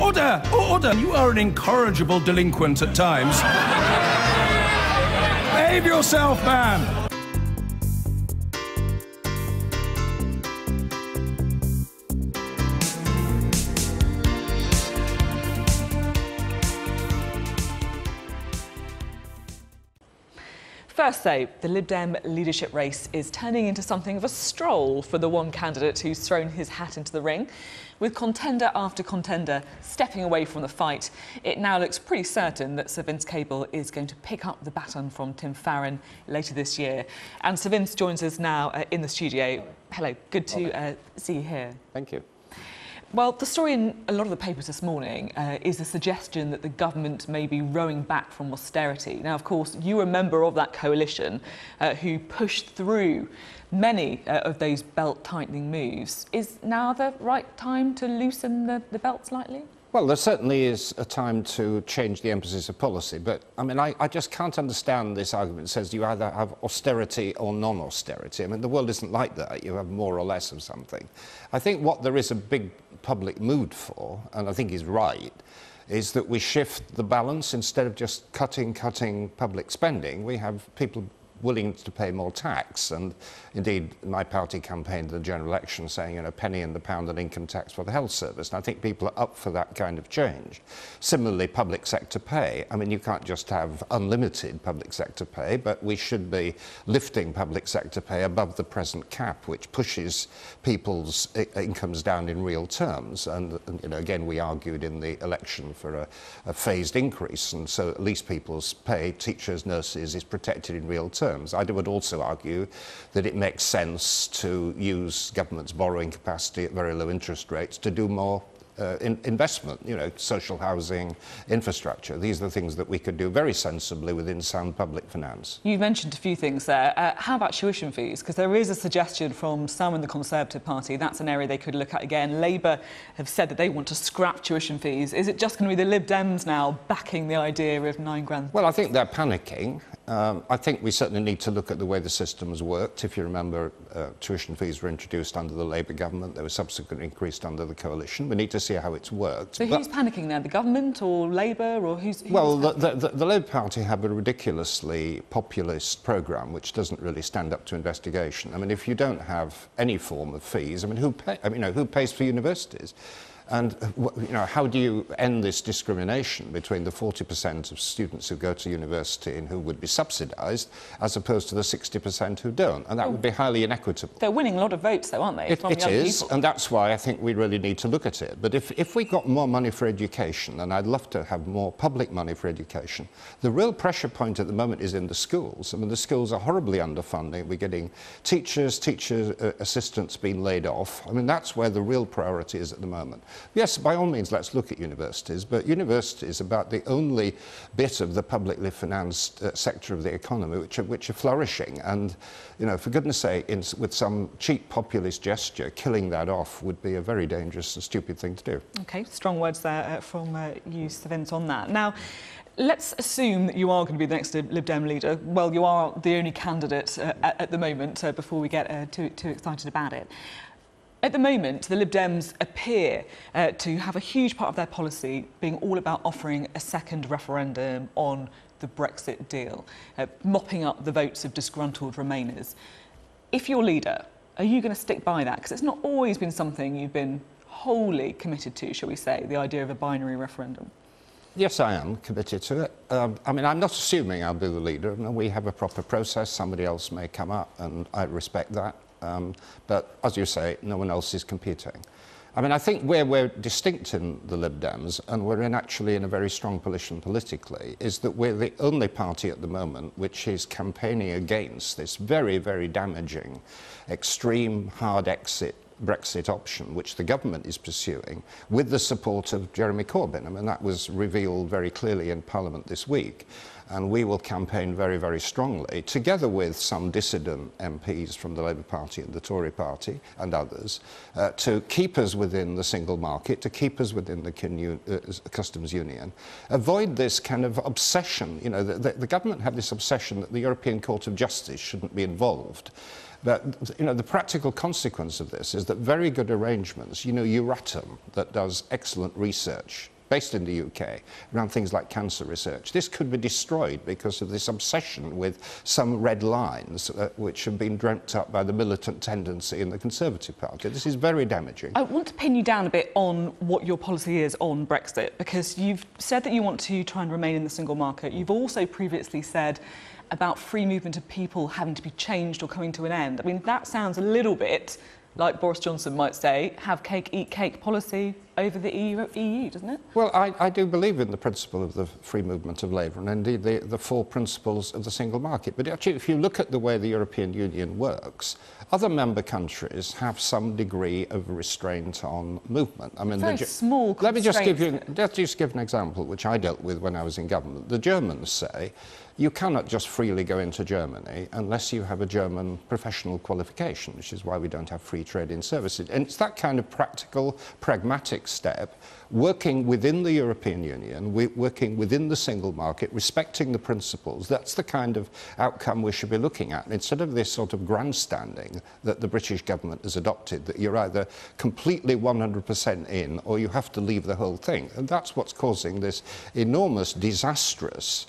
Order! Order! You are an incorrigible delinquent at times. Behave yourself, man! First, though, the LibDem leadership race is turning into something of a stroll for the one candidate who's thrown his hat into the ring. With contender after contender stepping away from the fight, it now looks pretty certain that Sir Vince Cable is going to pick up the baton from Tim Farron later this year. And Sir Vince joins us now in the studio. Hello, good to see you here. Thank you. Well, the story in a lot of the papers this morning is a suggestion that the government may be rowing back from austerity. Now, of course, you were a member of that coalition who pushed through many of those belt-tightening moves. Is now the right time to loosen the belt slightly? Well, there certainly is a time to change the emphasis of policy, but I mean, I just can't understand this argument that says you either have austerity or non-austerity. I mean, the world isn't like that. You have more or less of something. I think what there is a big public mood for, and I think he's right, is that we shift the balance. Instead of just cutting public spending, we have people willing to pay more tax. And indeed, my party campaigned in the general election saying, you know, penny in the pound and income tax for the health service. And I think people are up for that kind of change. Similarly, public sector pay. I mean, you can't just have unlimited public sector pay, but we should be lifting public sector pay above the present cap, which pushes people's incomes down in real terms. And you know, again, we argued in the election for a phased increase. And so at least people's pay, teachers, nurses, is protected in real terms. I would also argue that it makes sense to use government's borrowing capacity at very low interest rates to do more investment, you know, social housing, infrastructure. These are the things that we could do very sensibly within sound public finance. You mentioned a few things there. How about tuition fees? Because there is a suggestion from some in the Conservative Party that's an area they could look at again. Labour have said that they want to scrap tuition fees. Is it just going to be the Lib Dems now backing the idea of £9 grand? Well, I think they're panicking. I think we certainly need to look at the way the system has worked. If you remember, tuition fees were introduced under the Labour government. They were subsequently increased under the coalition. We need to see how it's worked. So who's panicking now? The government or Labour or who's well, the Labour Party have a ridiculously populist programme which doesn't really stand up to investigation. I mean, if you don't have any form of fees, I mean, who pays for universities? And you know, how do you end this discrimination between the 40% of students who go to university and who would be subsidised, as opposed to the 60% who don't? And that would be highly inequitable. They're winning a lot of votes, though, aren't they? It is, and that's why I think we really need to look at it. But if we got more money for education, and I'd love to have more public money for education, the real pressure point at the moment is in the schools. I mean, the schools are horribly underfunded. We're getting teacher assistants being laid off. I mean, that's where the real priority is at the moment. Yes, by all means, let's look at universities, but universities are about the only bit of the publicly financed sector of the economy which are flourishing. And, you know, for goodness sake, with some cheap populist gesture, killing that off would be a very dangerous and stupid thing to do. OK, strong words there from you, Sir Vince, on that. Now, let's assume that you are going to be the next Lib Dem leader. Well, you are the only candidate at the moment, before we get too excited about it. At the moment, the Lib Dems appear to have a huge part of their policy being all about offering a second referendum on the Brexit deal, mopping up the votes of disgruntled Remainers. If you're leader, are you going to stick by that? Because it's not always been something you've been wholly committed to, shall we say, the idea of a binary referendum. Yes, I am committed to it. I mean, I'm not assuming I'll be the leader. We have a proper process. Somebody else may come up, and I respect that. But as you say, no one else is competing. I mean, I think where we're distinct in the Lib Dems, and we're actually in a very strong position politically, is that we're the only party at the moment which is campaigning against this very, very damaging, extreme, hard exit Brexit option, which the government is pursuing, with the support of Jeremy Corbyn. I mean, that was revealed very clearly in Parliament this week. And we will campaign very, very strongly, together with some dissident MPs from the Labour Party and the Tory Party and others, to keep us within the single market, to keep us within the customs union, avoid this kind of obsession. You know, the government have this obsession that the European Court of Justice shouldn't be involved. But, you know, the practical consequence of this is that very good arrangements, you know, Euratom, that does excellent research, based in the UK, around things like cancer research. This could be destroyed because of this obsession with some red lines which have been dreamt up by the militant tendency in the Conservative Party. This is very damaging. I want to pin you down a bit on what your policy is on Brexit, because you've said that you want to try and remain in the single market. You've also previously said about free movement of people having to be changed or coming to an end. I mean, that sounds a little bit like Boris Johnson might say, have cake, eat cake policy over the EU, doesn't it? Well, I do believe in the principle of the free movement of labour and indeed the four principles of the single market. But actually, if you look at the way the European Union works, other member countries have some degree of restraint on movement. I mean, very small let me just give an example which I dealt with when I was in government. The Germans say you cannot just freely go into Germany unless you have a German professional qualification, which is why we don't have free trade in services. And it's that kind of practical, pragmatic step, working within the European Union, working within the single market, respecting the principles. That's the kind of outcome we should be looking at, instead of this sort of grandstanding that the British government has adopted, that you're either completely 100% in or you have to leave the whole thing. And that's what's causing this enormous, disastrous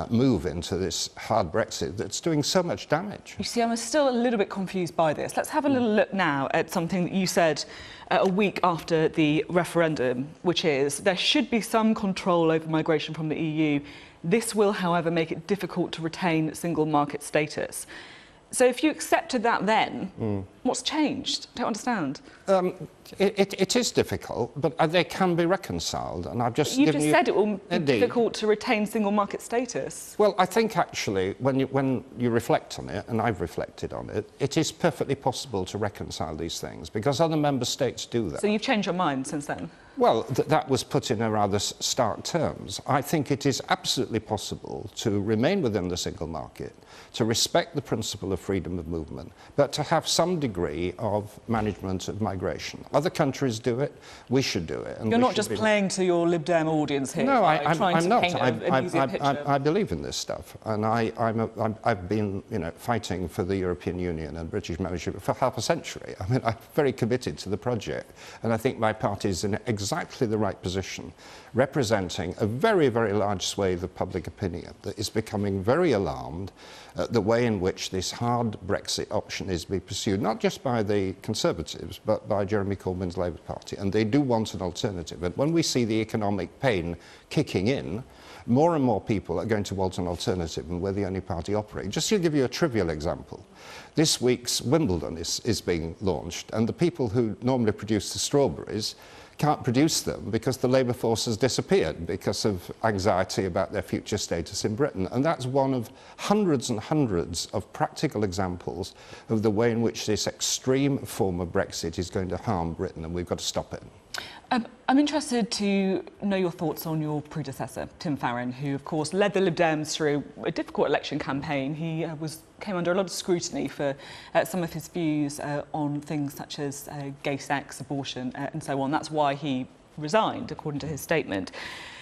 move into this hard Brexit that's doing so much damage. You see, I'm still a little bit confused by this. Let's have a little look now at something that you said a week after the referendum, which is there should be some control over migration from the EU. This will, however, make it difficult to retain single market status. So if you accepted that then, what's changed? I don't understand. It is difficult, but they can be reconciled. And I've just You've just said it will be difficult to retain single market status. Well, I think actually, when you reflect on it, and I've reflected on it, it is perfectly possible to reconcile these things, because other member states do that. So you've changed your mind since then? Well, that was put in a rather stark terms. I think it is absolutely possible to remain within the single market, to respect the principle of freedom of movement, but to have some degree of management of migration. Other countries do it, we should do it. And you're not just playing to your LibDem audience here. No, I'm not. I believe in this stuff, and I've been, you know, fighting for the European Union and British membership for half a century. I mean, I'm very committed to the project, and I think my party is in exactly the right position, representing a very, very large swathe of public opinion that is becoming very alarmed at the way in which this hard Brexit option is being pursued, not just by the Conservatives, but by Jeremy Corbyn's Labour Party. And they do want an alternative. And when we see the economic pain kicking in, more and more people are going to want an alternative, and we're the only party operating. Just to give you a trivial example, this week's Wimbledon is being launched, and the people who normally produce the strawberries can't produce them because the labour force has disappeared because of anxiety about their future status in Britain. And that's one of hundreds and hundreds of practical examples of the way in which this extreme form of Brexit is going to harm Britain, and we've got to stop it. I'm interested to know your thoughts on your predecessor, Tim Farron, who, of course, led the Lib Dems through a difficult election campaign. He came under a lot of scrutiny for some of his views on things such as gay sex, abortion, and so on. That's why he resigned, according to his statement.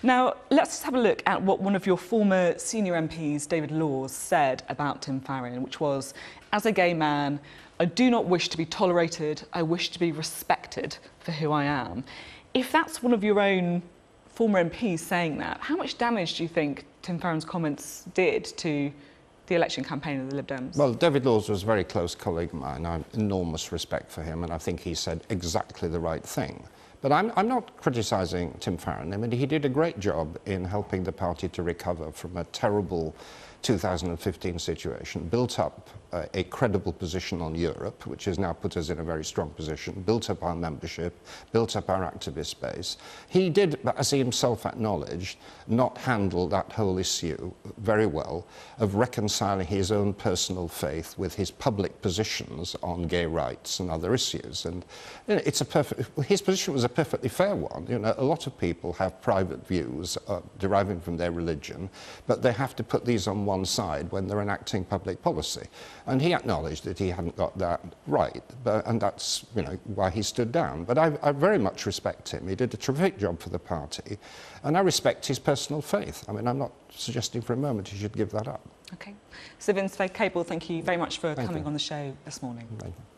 Now, let's just have a look at what one of your former senior MPs, David Laws, said about Tim Farron, which was, "As a gay man, I do not wish to be tolerated. I wish to be respected for who I am." If that's one of your own former MPs saying that, how much damage do you think Tim Farron's comments did to the election campaign of the Lib Dems? Well, David Laws was a very close colleague of mine. I have enormous respect for him, and I think he said exactly the right thing. But I'm not criticising Tim Farron. I mean, he did a great job in helping the party to recover from a terrible 2015 situation, built up a credible position on Europe, which has now put us in a very strong position, built up our membership, built up our activist base. He did, as he himself acknowledged, not handle that whole issue very well of reconciling his own personal faith with his public positions on gay rights and other issues. And you know, his position was a perfectly fair one. You know, a lot of people have private views deriving from their religion, but they have to put these on one side when they're enacting public policy. And he acknowledged that he hadn't got that right, and that's, you know, why he stood down. But I very much respect him. He did a terrific job for the party, and I respect his personal faith. I mean, I'm not suggesting for a moment he should give that up. Okay. So Vince Cable, thank you very much for Thank coming you. on the show this morning. Thank you.